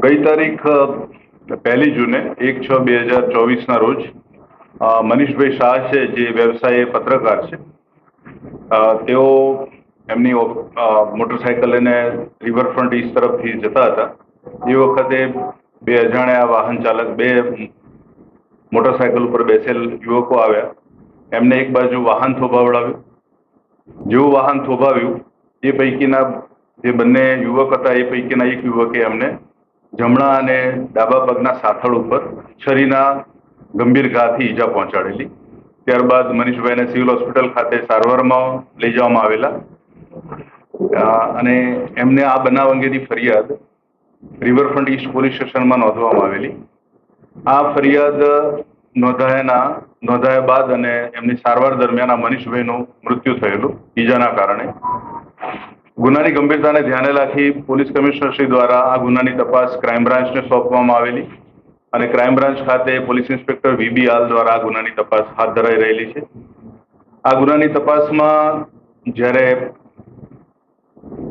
ગઈ તારીખ 1 જૂને 1/6/2024 રોજ મનીષભાઈ શાહ છે, જે વ્યવસાય પત્રકાર છે, તેઓ એમની મોટરસાયકલ લઈને રિવરફ્રન્ટ ઈસ્ટ તરફથી જતા હતા। એ વખતે બે અજાણ્યા વાહન ચાલક, બે મોટરસાયકલ ઉપર બેસેલ યુવકો આવ્યા। એમને એક બાજુ વાહન થોભાવડાવ્યું। જેવું વાહન થોભાવ્યું એ પૈકીના જે બંને યુવક હતા એ પૈકીના એક યુવકે એમને જમણા અને ડાબા પગના સાથળ ઉપર છરીના ગંભીર ઘાથી ઈજા પહોંચાડેલી। ત્યારબાદ મનીષભાઈને સિવિલ હોસ્પિટલ ખાતે સારવારમાં લઈ જવામાં આવેલા અને એમને આ બનાવ અંગેની ફરિયાદ રિવરફ્રન્ટ ઈસ્ટ પોલીસ સ્ટેશનમાં નોંધવામાં આવેલી। આ ફરિયાદ નોંધાયા બાદ અને એમની સારવાર દરમિયાન આ મનીષભાઈનું મૃત્યુ થયેલું ઈજાના કારણે। ગુનાની ગંભીરતાને ધ્યાને રાખી પોલીસ કમિશનર શ્રી દ્વારા આ ગુનાની તપાસ ક્રાઇમ બ્રાન્ચને સોંપવામાં આવેલી અને ક્રાઇમ બ્રાન્ચ ખાતે પોલીસ ઇન્સ્પેક્ટર વી.બી. આલ દ્વારા આ ગુનાની તપાસ હાથ ધરાઈ રહેલી છે। આ ગુનાની તપાસમાં જ્યારે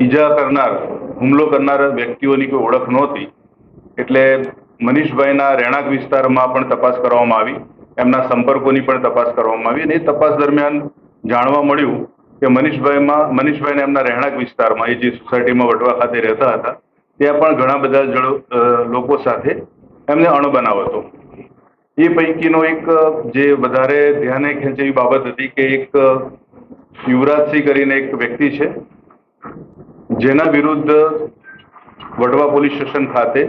ઈજા કરનાર, હુમલો કરનાર વ્યક્તિઓની કોઈ ઓળખ નહોતી, એટલે મનીષભાઈના રહેણાંક વિસ્તારમાં પણ તપાસ કરવામાં આવી, એમના સંપર્કોની પણ તપાસ કરવામાં આવી અને એ તપાસ દરમિયાન જાણવા મળ્યું કે મનીષભાઈને એમના રહેણાંક વિસ્તારમાં, એ જે સોસાયટીમાં વટવા ખાતે રહેતા હતા, ત્યાં પણ ઘણા બધા લોકો સાથે એમને અણબનાવ હતો। એ પૈકીનો એક જે વધારે ધ્યાને ખેંચે એવી બાબત હતી કે એક યુવરાજસિંહ કરીને એક વ્યક્તિ છે, જેના વિરુદ્ધ વટવા પોલીસ સ્ટેશન ખાતે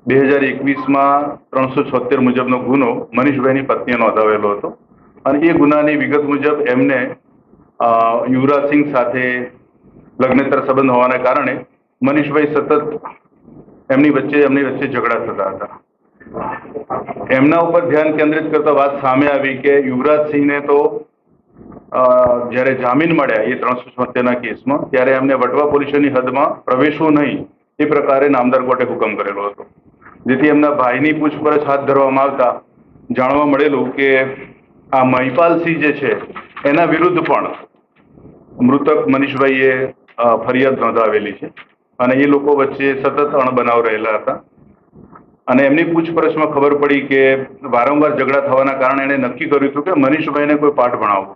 2021માં 376 મુજબનો ગુનો મનીષભાઈની પત્નીએ નોંધાવેલો હતો અને એ ગુનાની વિગત મુજબ એમને યુવરાજસિંહ સાથે લગ્નેતર સંબંધ હોવાને કારણે મનીષભાઈ સતત એમની વચ્ચે ઝઘડા થતા હતા। એમના ઉપર ધ્યાન કેન્દ્રિત કરતા વાત સામે આવી કે યુવરાજસિંહને તો જ્યારે જામીન મળ્યા એ 376ના કેસમાં, ત્યારે એમને વટવા પોલીસની હદમાં પ્રવેશવું નહીં એ પ્રકારે નામદાર કોર્ટે હુકમ કરેલો હતો। જેથી એમના ભાઈની પૂછપરછ હાથ ધરવામાં આવતા જાણવા મળેલું કે આ મહિપાલસિંહ જે છે એના વિરુદ્ધ પણ મૃતક મનીષભાઈએ ફરિયાદ નોંધાવેલી છે અને એ લોકો વચ્ચે સતત અણબનાવ રહેલા હતા અને એમની પૂછપરછમાં ખબર પડી કે વારંવાર ઝઘડા થવાના કારણે એણે નક્કી કર્યું હતું કે મનીષભાઈને કોઈ પાઠ ભણાવવો।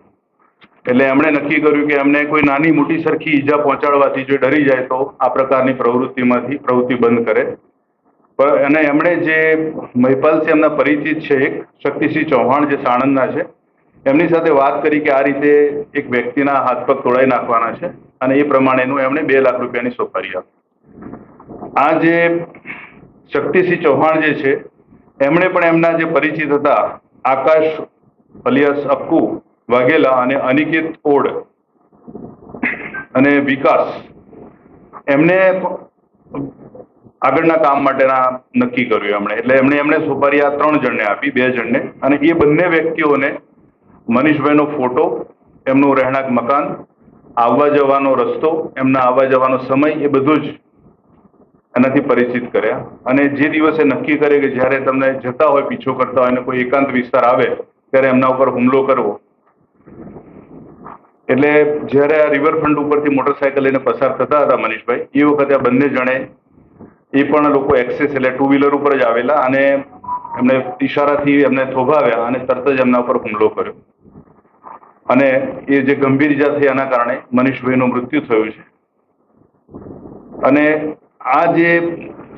એટલે એમણે નક્કી કર્યું કે એમને કોઈ નાની મોટી સરખી ઈજા પહોંચાડવાથી જો ડરી જાય તો આ પ્રકારની પ્રવૃત્તિ બંધ કરે। અને એમણે જે મહિપાલસિંહ એમના પરિચિત છે, એક શક્તિસિંહ ચૌહાણ જે સાણંદના છે, એમની સાથે વાત કરી કે આ રીતે એક વ્યક્તિના હાથ પગ તોડાઈ નાખવાના છે અને એ પ્રમાણેનું એમણે 2 લાખ રૂપિયાની સોપારી આપી। આ જે શક્તિસિંહ ચૌહાણ જે છે, એમણે પણ એમના જે પરિચિત હતા આકાશ અલિયાસ અક્કુ વાઘેલા અને અનિકેત ઓડ અને વિકાસ, એમને આગળના કામ માટેના નક્કી કર્યું એટલે એમણે સોપારી આ 3 જણને આપી, 2 જણને, અને એ બંને વ્યક્તિઓને મનીષભાઈનો ફોટો, એમનું રહેણાંક મકાન, આવવા જવાનો રસ્તો, એમના આવવા જવાનો સમય, એ બધું જ એનાથી પરિચિત કર્યા અને જે દિવસે નક્કી કરે કે જ્યારે તમને જતા હોય, પીછો કરતા હોય અને કોઈ એકાંત વિસ્તાર આવે ત્યારે એમના ઉપર હુમલો કરવો। એટલે જ્યારે આ રિવરફ્રન્ટ ઉપરથી મોટરસાયકલ લઈને પસાર થતા હતા મનીષભાઈ, એ વખતે આ બંને જણે, એ પણ લોકો એક્સેસ એટલે 2 વ્હીલર ઉપર જ આવેલા અને એમને ઈશારાથી એમને થોભાવ્યા અને તરત જ એમના ઉપર હુમલો કર્યો અને એ જે ગંભીર ઈજા થઈ એના કારણે મનીષભાઈનું મૃત્યુ થયું છે। અને આ જે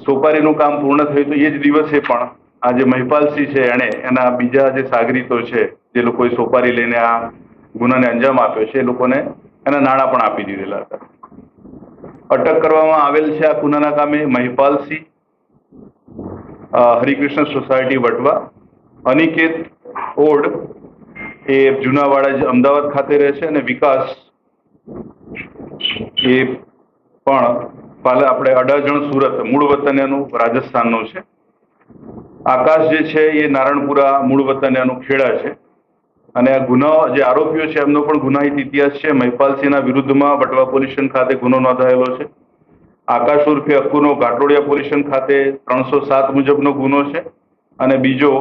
સોપારીનું કામ પૂર્ણ થયું હતું એ જ દિવસે પણ આ જે મહિપાલસિંહ છે, એણે એના બીજા જે સાગરીતો છે, જે લોકોએ સોપારી લઈને આ ગુનાને અંજામ આપ્યો છે, એ લોકોને એના નાણાં પણ આપી દીધેલા હતા। અટક કરવામાં આવેલ છે આ ગુનાના કામે મહિપાલસિંહ, હરિકૃષ્ણ સોસાયટી વટવા, અનિકેત ઓડ એ જુનાવાડા અમદાવાદ ખાતે રહે છે અને વિકાસ એ પણ આપણે અડાજણ સુરત, મૂળ વતન એનું રાજસ્થાનનું છે। આકાશ જે છે એ નારણપુરા, મૂળ વતન એનું ખેડા છે અને આ ગુનાઓ જે આરોપીઓ છે એમનો પણ ગુનાહિત ઇતિહાસ છે। મહિપાલસિંહના વિરુદ્ધમાં વટવા પોલીસ સ્ટેશન ખાતે ગુનો નોંધાયેલો છે। આકાશ ઉર્ફે અક્કુનો ઘાટોડિયા પોલીસ સ્ટેશન ખાતે 307 મુજબનો ગુનો છે અને બીજો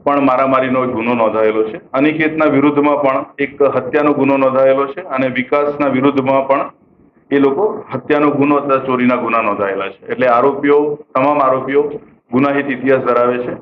પણ મારામારીનો ગુનો નોંધાયેલો છે। અનિકેતના વિરુદ્ધમાં પણ એક હત્યાનો ગુનો નોંધાયેલો છે અને વિકાસના વિરુદ્ધમાં પણ એ લોકો હત્યાનો ગુનો અથવા ચોરીના ગુના નોંધાયેલા છે. એટલે તમામ આરોપીઓ ગુનાહિત ઇતિહાસ ધરાવે છે